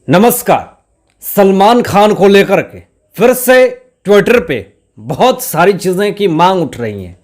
नमस्कार। सलमान खान को लेकर के फिर से ट्विटर पे बहुत सारी चीज़ें की मांग उठ रही हैं।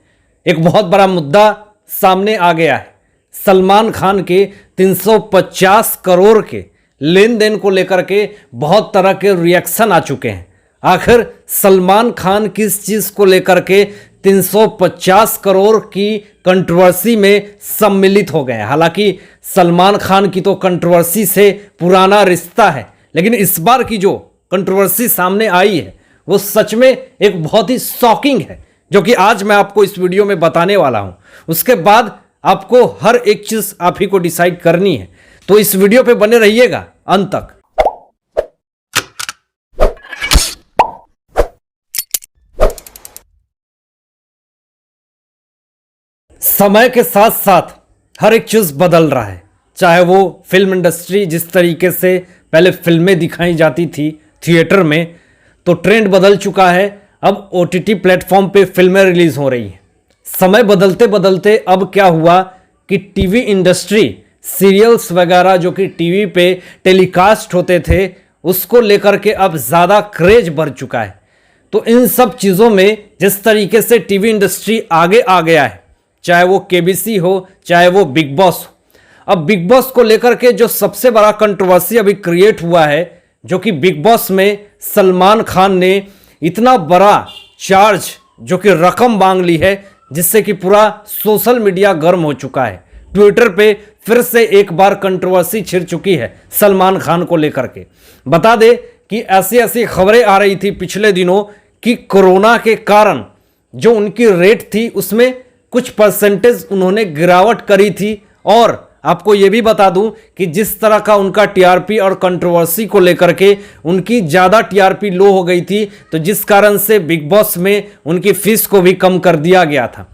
एक बहुत बड़ा मुद्दा सामने आ गया है। सलमान खान के 350 करोड़ के लेन देन को लेकर के बहुत तरह के रिएक्शन आ चुके हैं। आखिर सलमान खान किस चीज़ को लेकर के 350 करोड़ की कंट्रोवर्सी में सम्मिलित हो गए। हालांकि सलमान खान की तो कंट्रोवर्सी से पुराना रिश्ता है, लेकिन इस बार की जो कंट्रोवर्सी सामने आई है वो सच में एक बहुत ही शॉकिंग है, जो कि आज मैं आपको इस वीडियो में बताने वाला हूं। उसके बाद आपको हर एक चीज आप ही को डिसाइड करनी है, तो इस वीडियो पे बने रहिएगा अंत तक। समय के साथ साथ हर एक चीज बदल रहा है। चाहे वो फिल्म इंडस्ट्री, जिस तरीके से पहले फिल्में दिखाई जाती थी थिएटर में, तो ट्रेंड बदल चुका है। अब ओटीटी प्लेटफॉर्म पे फिल्में रिलीज हो रही हैं। समय बदलते बदलते अब क्या हुआ कि टीवी इंडस्ट्री, सीरियल्स वगैरह जो कि टीवी पे टेलीकास्ट होते थे, उसको लेकर के अब ज़्यादा क्रेज बढ़ चुका है। तो इन सब चीज़ों में जिस तरीके से टीवी इंडस्ट्री आगे आ गया है, चाहे वो केबीसी हो, चाहे वो बिग बॉस हो। अब बिग बॉस को लेकर के जो सबसे बड़ा कंट्रोवर्सी अभी क्रिएट हुआ है, जो कि बिग बॉस में सलमान खान ने इतना बड़ा चार्ज, जो कि रकम मांग ली है, जिससे कि पूरा सोशल मीडिया गर्म हो चुका है। ट्विटर पे फिर से एक बार कंट्रोवर्सी छिड़ चुकी है सलमान खान को लेकर के। बता दे कि ऐसी ऐसी खबरें आ रही थी पिछले दिनों कि कोरोना के कारण जो उनकी रेट थी उसमें कुछ परसेंटेज उन्होंने गिरावट करी थी। और आपको यह भी बता दूं कि जिस तरह का उनका टीआरपी और कंट्रोवर्सी को लेकर के उनकी ज़्यादा टीआरपी लो हो गई थी, तो जिस कारण से बिग बॉस में उनकी फीस को भी कम कर दिया गया था।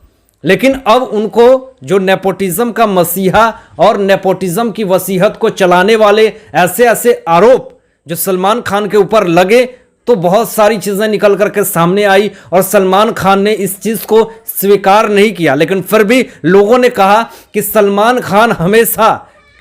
लेकिन अब उनको जो नेपोटिज्म का मसीहा और नेपोटिज्म की वसीहत को चलाने वाले ऐसे ऐसे आरोप जो सलमान खान के ऊपर लगे, तो बहुत सारी चीज़ें निकल करके सामने आई और सलमान खान ने इस चीज़ को स्वीकार नहीं किया। लेकिन फिर भी लोगों ने कहा कि सलमान खान हमेशा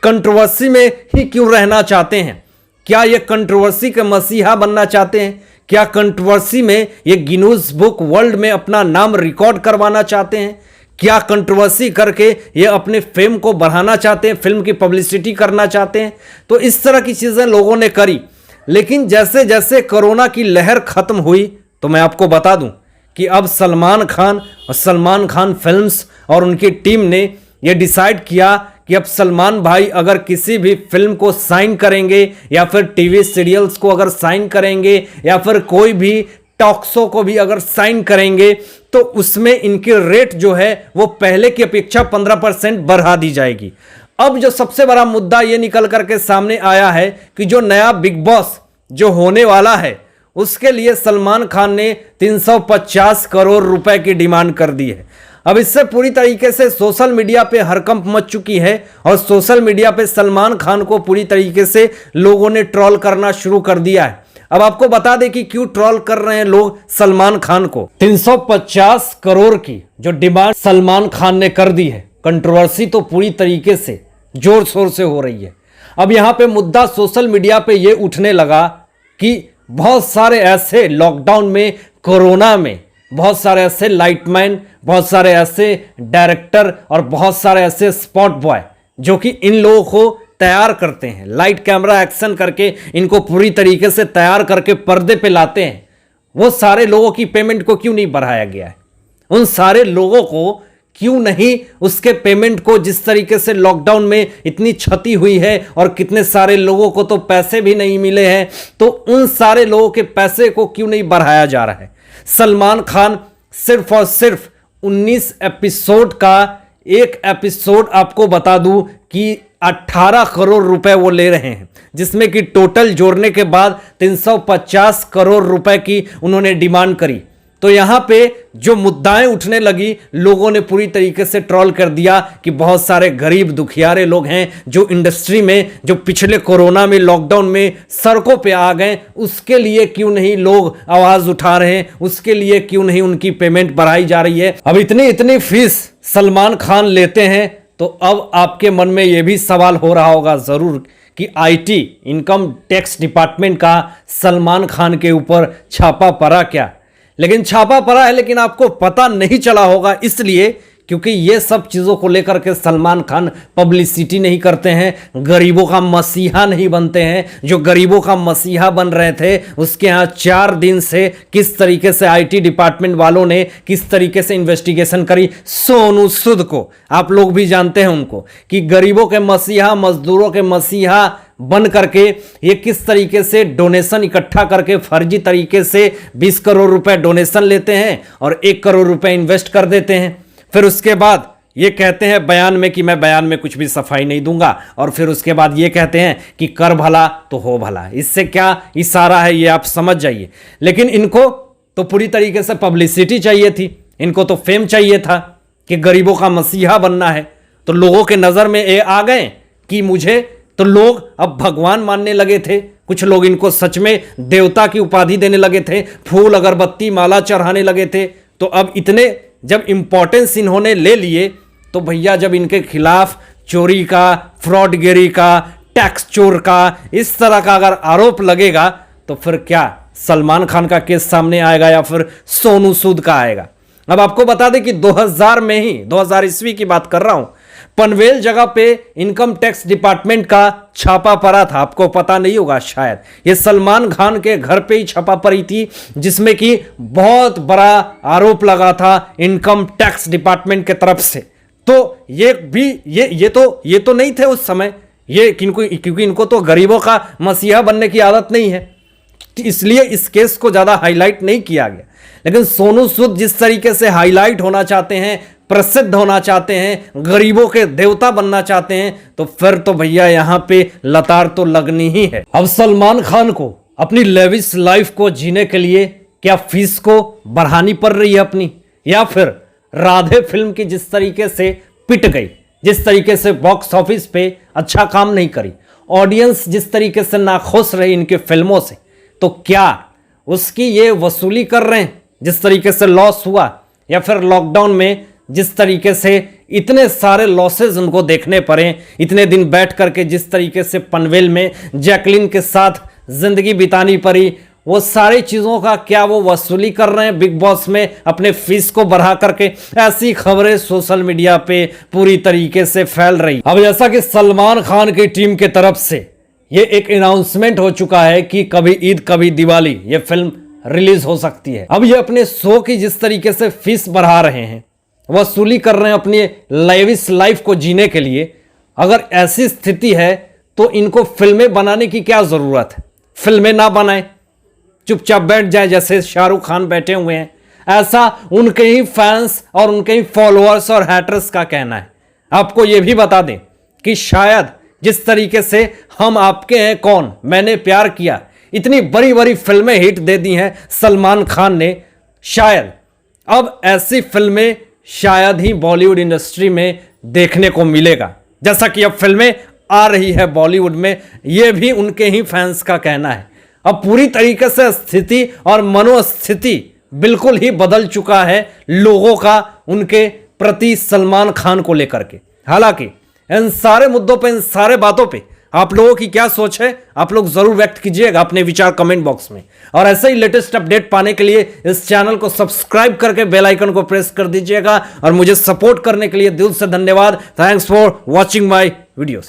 कंट्रोवर्सी में ही क्यों रहना चाहते हैं? क्या ये कंट्रोवर्सी के मसीहा बनना चाहते हैं? क्या कंट्रोवर्सी में ये गिनीज बुक वर्ल्ड में अपना नाम रिकॉर्ड करवाना चाहते हैं? क्या कंट्रोवर्सी करके ये अपने फेम को बढ़ाना चाहते हैं, फिल्म की पब्लिसिटी करना चाहते हैं? तो इस तरह की चीज़ें लोगों ने करी। लेकिन जैसे जैसे कोरोना की लहर खत्म हुई, तो मैं आपको बता दूं कि अब सलमान खान और सलमान खान फिल्म्स और उनकी टीम ने यह डिसाइड किया कि अब सलमान भाई अगर किसी भी फिल्म को साइन करेंगे या फिर टीवी सीरियल्स को अगर साइन करेंगे या फिर कोई भी टॉक शो को भी अगर साइन करेंगे, तो उसमें इनकी रेट जो है वो पहले की अपेक्षा 15% बढ़ा दी जाएगी। अब जो सबसे बड़ा मुद्दा ये निकल करके सामने आया है कि जो नया बिग बॉस जो होने वाला है, उसके लिए सलमान खान ने 350 करोड़ रुपए की डिमांड कर दी है। अब इससे पूरी तरीके से सोशल मीडिया पे हड़कंप मच चुकी है और सोशल मीडिया पे सलमान खान को पूरी तरीके से लोगों ने ट्रोल करना शुरू कर दिया है। अब आपको बता दें कि क्यों ट्रोल कर रहे हैं लोग सलमान खान को। 350 करोड़ की जो डिमांड सलमान खान ने कर दी है, कंट्रोवर्सी तो पूरी तरीके से जोर शोर से हो रही है। अब यहां पे मुद्दा सोशल मीडिया पे ये उठने लगा कि बहुत सारे ऐसे लॉकडाउन में, कोरोना में, बहुत सारे ऐसे लाइटमैन, बहुत सारे ऐसे डायरेक्टर और बहुत सारे ऐसे स्पॉट बॉय जो कि इन लोगों को तैयार करते हैं, लाइट कैमरा एक्शन करके इनको पूरी तरीके से तैयार करके पर्दे पे लाते हैं। वो सारे लोगों की पेमेंट को क्यों नहीं बढ़ाया गया है? उन सारे लोगों को क्यों नहीं उसके पेमेंट को, जिस तरीके से लॉकडाउन में इतनी क्षति हुई है और कितने सारे लोगों को तो पैसे भी नहीं मिले हैं, तो उन सारे लोगों के पैसे को क्यों नहीं बढ़ाया जा रहा है? सलमान खान सिर्फ और सिर्फ 19 एपिसोड का एक एपिसोड आपको बता दूं कि 18 करोड़ रुपए वो ले रहे हैं, जिसमें कि टोटल जोड़ने के बाद 350 करोड़ रुपए की उन्होंने डिमांड करी। तो यहां पे जो मुद्दाएं उठने लगी, लोगों ने पूरी तरीके से ट्रोल कर दिया कि बहुत सारे गरीब दुखियारे लोग हैं जो इंडस्ट्री में, जो पिछले कोरोना में, लॉकडाउन में सड़कों पे आ गए, उसके लिए क्यों नहीं लोग आवाज उठा रहे हैं, उसके लिए क्यों नहीं उनकी पेमेंट बढ़ाई जा रही है। अब इतनी फीस सलमान खान लेते हैं, तो अब आपके मन में यह भी सवाल हो रहा होगा जरूर कि आईटी इनकम टैक्स डिपार्टमेंट का सलमान खान के ऊपर छापा पड़ा क्या। लेकिन छापा पड़ा है, लेकिन आपको पता नहीं चला होगा इसलिए क्योंकि ये सब चीज़ों को लेकर के सलमान खान पब्लिसिटी नहीं करते हैं, गरीबों का मसीहा नहीं बनते हैं। जो गरीबों का मसीहा बन रहे थे उसके यहाँ 4 दिन से किस तरीके से आईटी डिपार्टमेंट वालों ने किस तरीके से इन्वेस्टिगेशन करी। सोनू सूद को आप लोग भी जानते हैं उनको, कि गरीबों के मसीहा, मजदूरों के मसीहा बन करके ये किस तरीके से डोनेशन इकट्ठा करके फर्जी तरीके से 20 करोड़ रुपए डोनेशन लेते हैं और 1 करोड़ रुपए इन्वेस्ट कर देते हैं। फिर उसके बाद ये कहते हैं बयान में कि मैं बयान में कुछ भी सफाई नहीं दूंगा, और फिर उसके बाद ये कहते हैं कि कर भला तो हो भला। इससे क्या इशारा है ये आप समझ जाइए। लेकिन इनको तो पूरी तरीके से पब्लिसिटी चाहिए थी, इनको तो फेम चाहिए था कि गरीबों का मसीहा बनना है। तो लोगों के नज़र में ये आ गए कि मुझे, तो लोग अब भगवान मानने लगे थे। कुछ लोग इनको सच में देवता की उपाधि देने लगे थे, फूल अगरबत्ती माला चढ़ाने लगे थे। तो अब इतने जब इंपॉर्टेंस इन्होंने ले लिए तो भैया जब इनके खिलाफ चोरी का, फ्रॉडगिरी का, टैक्स चोर का, इस तरह का अगर आरोप लगेगा तो फिर क्या सलमान खान का केस सामने आएगा या फिर सोनू सूद का आएगा। अब आपको बता दें कि 2000 में ही, 2000 ईस्वी की बात कर रहा हूं, पनवेल जगह पे इनकम टैक्स डिपार्टमेंट का छापा पड़ा था। आपको पता नहीं होगा शायद, ये सलमान खान के घर पे ही छापा पड़ी थी, जिसमें कि बहुत बड़ा आरोप लगा था इनकम टैक्स डिपार्टमेंट के तरफ से। तो ये भी ये तो नहीं थे उस समय, ये क्योंकि इनको तो गरीबों का मसीहा बनने की आदत नहीं है, इसलिए इस केस को ज्यादा हाईलाइट नहीं किया गया। लेकिन सोनू सूद जिस तरीके से हाईलाइट होना चाहते हैं, प्रसिद्ध होना चाहते हैं, गरीबों के देवता बनना चाहते हैं, तो फिर तो भैया यहां पे लतार तो लगनी ही है। अब सलमान खान को अपनी लेविश लाइफ को जीने के लिए क्या फीस को बढ़ानी पड़ रही है अपनी, या फिर राधे फिल्म की जिस तरीके से पिट गई, जिस तरीके से बॉक्स ऑफिस पे अच्छा काम नहीं करी, ऑडियंस जिस तरीके से नाखुश रही इनके फिल्मों से, तो क्या उसकी ये वसूली कर रहे हैं जिस तरीके से लॉस हुआ, या फिर लॉकडाउन में जिस तरीके से इतने सारे लॉसेस उनको देखने पड़े, इतने दिन बैठ करके जिस तरीके से पनवेल में जैकलिन के साथ जिंदगी बितानी पड़ी, वो सारी चीज़ों का क्या वो वसूली कर रहे हैं बिग बॉस में अपने फीस को बढ़ा करके। ऐसी खबरें सोशल मीडिया पे पूरी तरीके से फैल रही। अब जैसा कि सलमान खान की टीम के तरफ से ये एक अनाउंसमेंट हो चुका है कि कभी ईद कभी दिवाली ये फिल्म रिलीज हो सकती है। अब ये अपने शो की जिस तरीके से फीस बढ़ा रहे हैं, वसूली कर रहे हैं अपनी लेविश लाइफ को जीने के लिए, अगर ऐसी स्थिति है तो इनको फिल्में बनाने की क्या जरूरत है। फिल्में ना बनाए, चुपचाप बैठ जाए जैसे शाहरुख खान बैठे हुए हैं, ऐसा उनके ही फैंस और उनके ही फॉलोअर्स और हैटर्स का कहना है। आपको यह भी बता दें कि शायद जिस तरीके से हम आपके हैं कौन, मैंने प्यार किया, इतनी बड़ी बड़ी फिल्में हिट दे दी हैं सलमान खान ने, शायद अब ऐसी फिल्में शायद ही बॉलीवुड इंडस्ट्री में देखने को मिलेगा। जैसा कि अब फिल्में आ रही है बॉलीवुड में, यह भी उनके ही फैंस का कहना है। अब पूरी तरीके से स्थिति और मनोस्थिति बिल्कुल ही बदल चुका है लोगों का उनके प्रति सलमान खान को लेकर के। हालांकि इन सारे मुद्दों पे, इन सारे बातों पे आप लोगों की क्या सोच है, आप लोग जरूर व्यक्त कीजिएगा अपने विचार कमेंट बॉक्स में। और ऐसे ही लेटेस्ट अपडेट पाने के लिए इस चैनल को सब्सक्राइब करके बेल आइकन को प्रेस कर दीजिएगा। और मुझे सपोर्ट करने के लिए दिल से धन्यवाद। Thanks for watching my videos.